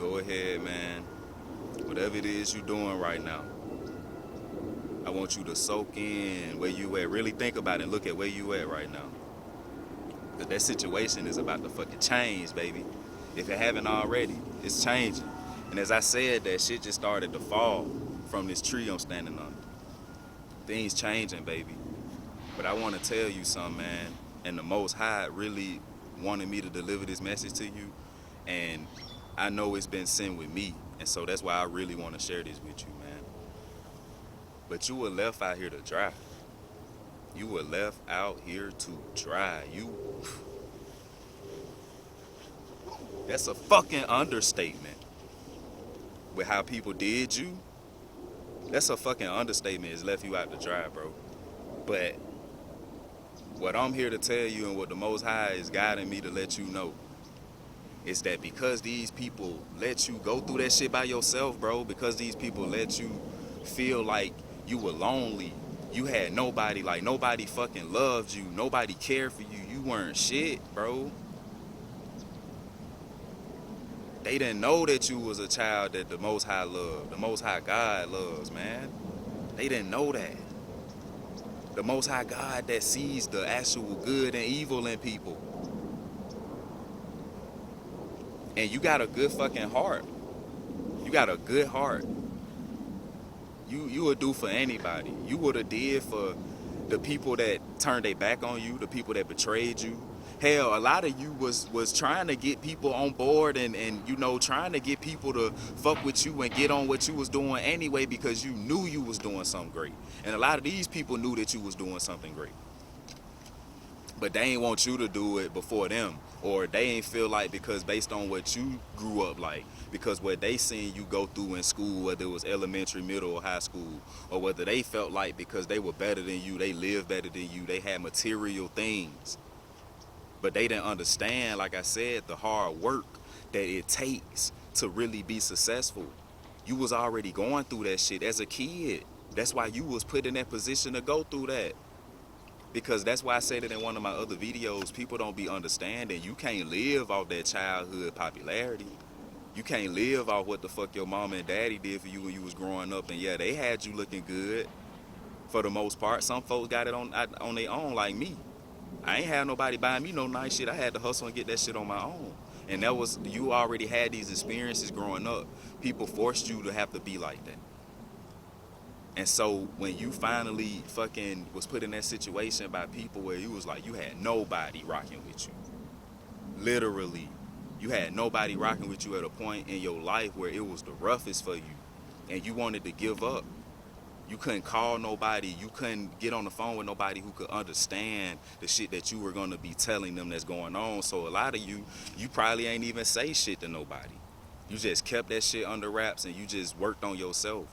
go ahead, man. Whatever it is you're doing right now, I want you to soak in where you at. Really think about it and look at where you at right now. Because that situation is about to fucking change, baby. If it haven't already, it's changing. And as I said, that shit just started to fall from this tree I'm standing under. Things changing, baby. But I want to tell you something, man. And the Most High really wanted me to deliver this message to you. And I know it's been sent with me. And so that's why I really want to share this with you, man. But you were left out here to dry. You were left out here to dry. That's a fucking understatement. With how people did you, that's a fucking understatement. It's left you out to dry, bro. But what I'm here to tell you and what the Most High is guiding me to let you know is that because these people let you go through that shit by yourself, bro, because these people let you feel like you were lonely, you had nobody, like nobody fucking loved you, nobody cared for you, you weren't shit, bro. They didn't know that you was a child that the Most High loved, the Most High God loves, man. They didn't know that. The Most High God that sees the actual good and evil in people. And you got a good fucking heart. You got a good heart. You would do for anybody. You would have did for the people that turned their back on you, the people that betrayed you. Hell, a lot of you was trying to get people on board and you know, trying to get people to fuck with you and get on what you was doing anyway because you knew you was doing something great. And a lot of these people knew that you was doing something great. But they ain't want you to do it before them. Or they ain't feel like because based on what you grew up like, because what they seen you go through in school, whether it was elementary, middle, or high school, or whether they felt like because they were better than you, they lived better than you, they had material things. But they didn't understand, like I said, the hard work that it takes to really be successful. You was already going through that shit as a kid. That's why you was put in that position to go through that. Because that's why I said it in one of my other videos, people don't be understanding. You can't live off that childhood popularity. You can't live off what the fuck your mama and daddy did for you when you was growing up. And yeah, they had you looking good for the most part. Some folks got it on their own, like me. I ain't had nobody buying me no nice shit. I had to hustle and get that shit on my own. And that was, you already had these experiences growing up. People forced you to have to be like that. And so when you finally fucking was put in that situation by people where you was like, you had nobody rocking with you. Literally. You had nobody rocking with you at a point in your life where it was the roughest for you. And you wanted to give up. You couldn't call nobody. You couldn't get on the phone with nobody who could understand the shit that you were going to be telling them that's going on. So a lot of you probably ain't even say shit to nobody. You just kept that shit under wraps and you just worked on yourself.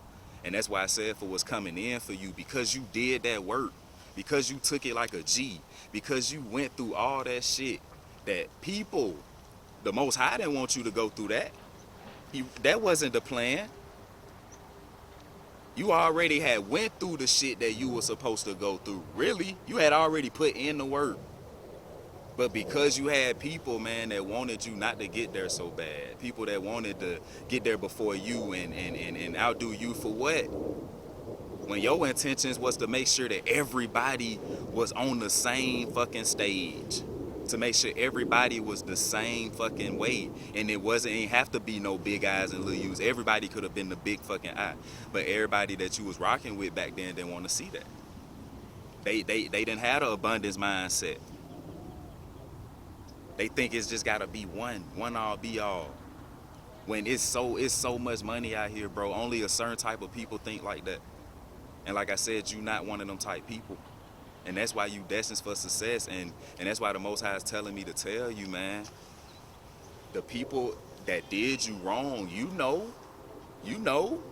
And that's why I said for what's coming in for you, because you did that work, because you took it like a G, because you went through all that shit that people, the Most High didn't want you to go through that. That wasn't the plan. You already had went through the shit that you were supposed to go through. Really, you had already put in the work. But because you had people, man, that wanted you not to get there so bad, people that wanted to get there before you and outdo you for what? When your intentions was to make sure that everybody was on the same fucking stage, to make sure everybody was the same fucking way, and ain't have to be no big eyes and little U's. Everybody could have been the big fucking eye, but everybody that you was rocking with back then didn't want to see that. They didn't have an abundance mindset. They think it's just gotta be one all be all. When it's so much money out here, bro. Only a certain type of people think like that. And like I said, you not one of them type people. And that's why you destined for success. And that's why the Most High is telling me to tell you, man, the people that did you wrong, you know,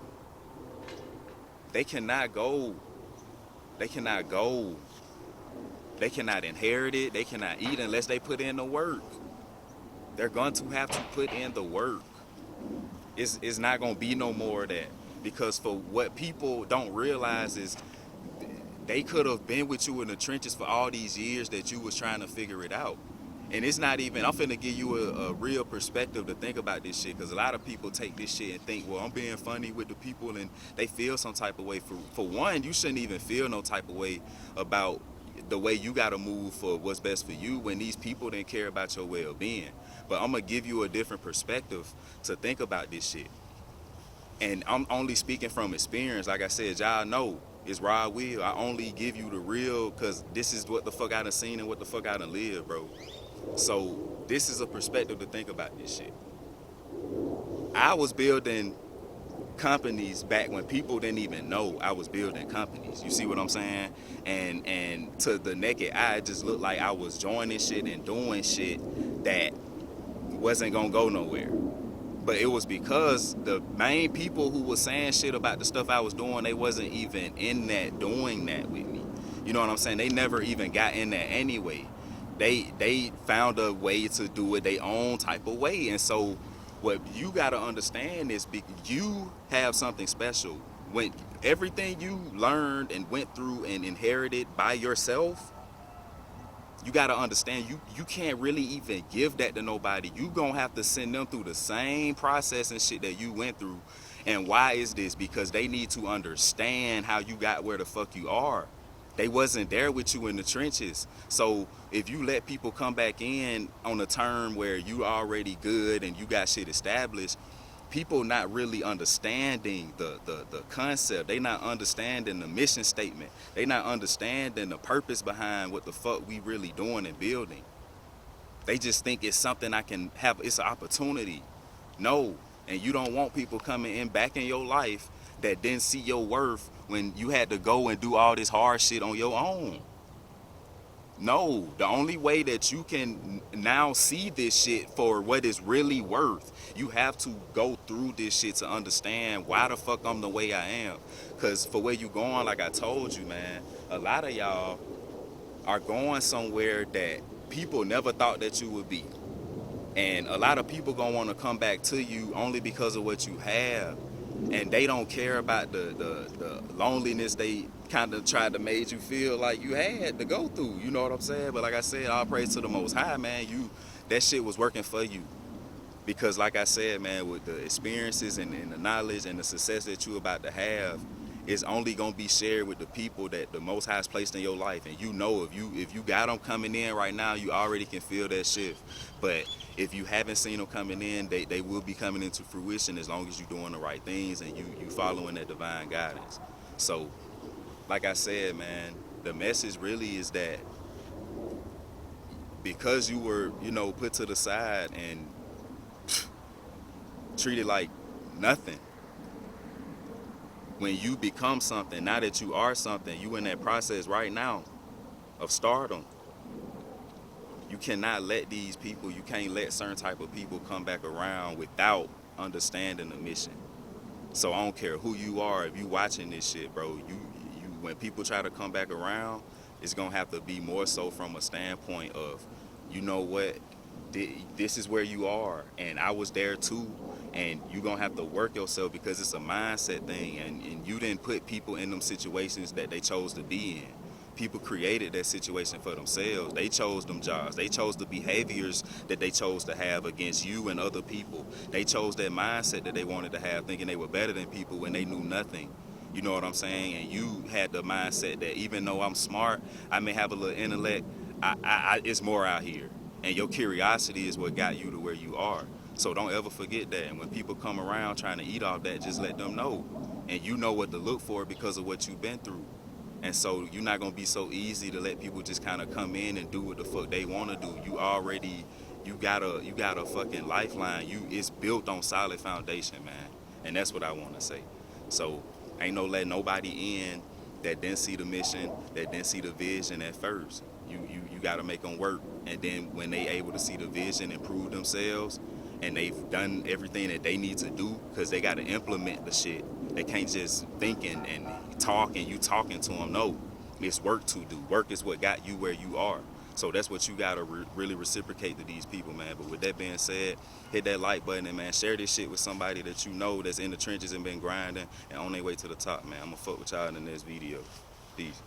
they cannot go. They cannot inherit it. They cannot eat unless they put in the work. They're going to have to put in the work. It's not going to be no more of that. Because for what people don't realize is they could have been with you in the trenches for all these years that you was trying to figure it out. And it's not even, I'm finna give you a real perspective to think about this shit, because a lot of people take this shit and think, well, I'm being funny with the people, and they feel some type of way. For one, you shouldn't even feel no type of way about the way you gotta move for what's best for you when these people didn't care about your well-being. But I'm gonna give you a different perspective to think about this shit. And I'm only speaking from experience. Like I said, y'all know it's raw will. I only give you the real, because this is what the fuck I done seen and what the fuck I done lived, bro. So this is a perspective to think about this shit. I was building companies back when people didn't even know I was building companies. You see what I'm saying? And to the naked eye, it just looked like I was joining shit and doing shit that wasn't gonna go nowhere. But it was because the main people who was saying shit about the stuff I was doing, they wasn't even in that doing that with me. You know what I'm saying? They never even got in that anyway. They found a way to do it their own type of way. And so what you gotta understand is you have something special. When everything you learned and went through and inherited by yourself, you gotta understand you can't really even give that to nobody. You gonna have to send them through the same process and shit that you went through. And why is this? Because they need to understand how you got where the fuck you are. They wasn't there with you in the trenches. So if you let people come back in on a term where you already good and you got shit established, people not really understanding the concept. They not understanding the mission statement. They not understanding the purpose behind what the fuck we really doing and building. They just think it's something I can have, it's an opportunity. No. And you don't want people coming in back in your life that didn't see your worth when you had to go and do all this hard shit on your own. No, the only way that you can now see this shit for what it's really worth, you have to go through this shit to understand why the fuck I'm the way I am. Because for where you going, like I told you, man, a lot of y'all are going somewhere that people never thought that you would be. And a lot of people gonna want to come back to you only because of what you have. And they don't care about the loneliness they kind of tried to make you feel like you had to go through. You know what I'm saying? But like I said, all praise to the Most High, man. That shit was working for you. Because like I said, man, with the experiences and the knowledge and the success that you about to have, it's only gonna be shared with the people that the Most High has placed in your life. And you know, if you got them coming in right now, you already can feel that shift. But if you haven't seen them coming in, they will be coming into fruition as long as you're doing the right things and you following that divine guidance. So, like I said, man, the message really is that because you were, put to the side and treated like nothing, when you become something, now that you are something, you in that process right now of stardom. You cannot let these people, you can't let certain type of people come back around without understanding the mission. So I don't care who you are, if you watching this shit, bro, you when people try to come back around, it's gonna have to be more so from a standpoint of, you know what, this is where you are, and I was there too, and you gonna have to work yourself because it's a mindset thing, and you didn't put people in them situations that they chose to be in. People created that situation for themselves. They chose them jobs. They chose the behaviors that they chose to have against you and other people. They chose that mindset that they wanted to have, thinking they were better than people when they knew nothing. You know what I'm saying? And you had the mindset that even though I'm smart, I may have a little intellect, it's more out here. And your curiosity is what got you to where you are. So don't ever forget that. And when people come around trying to eat off that, just let them know. And you know what to look for because of what you've been through. And so you're not gonna be so easy to let people just kind of come in and do what the fuck they want to do. You got a fucking lifeline. It's built on solid foundation, man. And that's what I want to say. So ain't no letting nobody in that didn't see the mission, that didn't see the vision at first. You got to make them work. And then when they able to see the vision and prove themselves, and they've done everything that they need to do, because they got to implement the shit. They can't just think and talk and you talking to them. No, it's work to do. Work is what got you where you are. So that's what you got to really reciprocate to these people, man. But with that being said, hit that like button and, man, share this shit with somebody that you know that's in the trenches and been grinding and on their way to the top, man. I'm going to fuck with y'all in the next video. Peace.